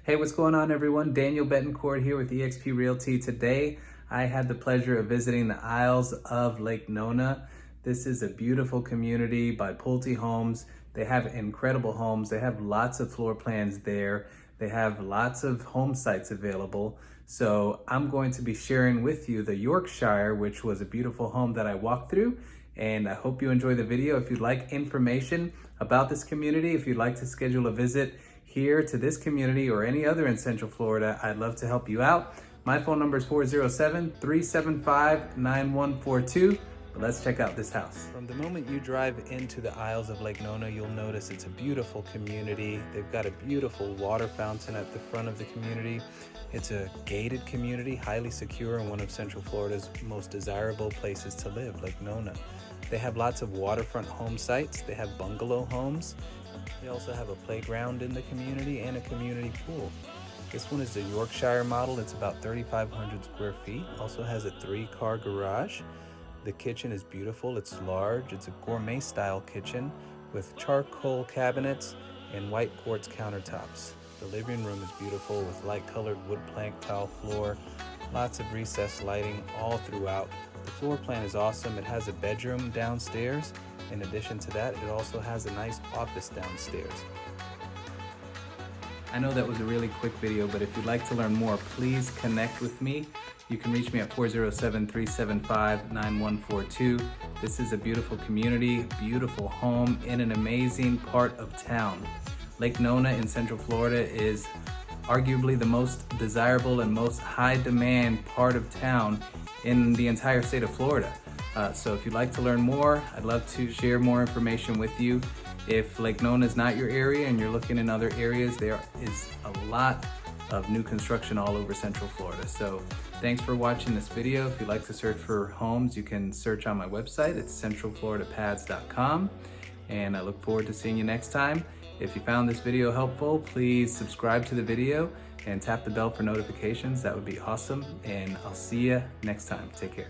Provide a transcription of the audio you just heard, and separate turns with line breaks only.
Hey, what's going on everyone? Daniel Betancourt here with eXp Realty. Today, I had the pleasure of visiting the Isles of Lake Nona. This is a beautiful community by Pulte Homes. They have incredible homes. They have lots of floor plans there. They have lots of home sites available. So I'm going to be sharing with you the Yorkshire, which was a beautiful home that I walked through. And I hope you enjoy the video. If you'd like information about this community, if you'd like to schedule a visit here to this community or any other in Central Florida, I'd love to help you out. My phone number is 407-375-9142. But let's check out this house. From the moment you drive into the Isles of Lake Nona, you'll notice it's a beautiful community. They've got a beautiful water fountain at the front of the community. It's a gated community, highly secure, and one of Central Florida's most desirable places to live, Lake Nona. They have lots of waterfront home sites. They have bungalow homes. They also have a playground in the community and a community pool. This one is the Yorkshire model. It's about 3,500 square feet. Also has a 3-car garage. The kitchen is beautiful. It's large. It's a gourmet style kitchen with charcoal cabinets and white quartz countertops. The living room is beautiful with light colored wood plank tile floor, lots of recessed lighting all throughout. The floor plan is awesome. It has a bedroom downstairs. In addition to that, it also has a nice office downstairs. I know that was a really quick video, but if you'd like to learn more, please connect with me. You can reach me at 407-375-9142. This is a beautiful community, beautiful home in an amazing part of town. Lake Nona in Central Florida is arguably the most desirable and most high demand part of town in the entire state of Florida. So if you'd like to learn more, I'd love to share more information with you. If Lake Nona is not your area and you're looking in other areas, there is a lot of new construction all over Central Florida. So thanks for watching this video. If you'd like to search for homes, you can search on my website. It's centralfloridapads.com. And I look forward to seeing you next time. If you found this video helpful, please subscribe to the video and tap the bell for notifications. That would be awesome. And I'll see you next time. Take care.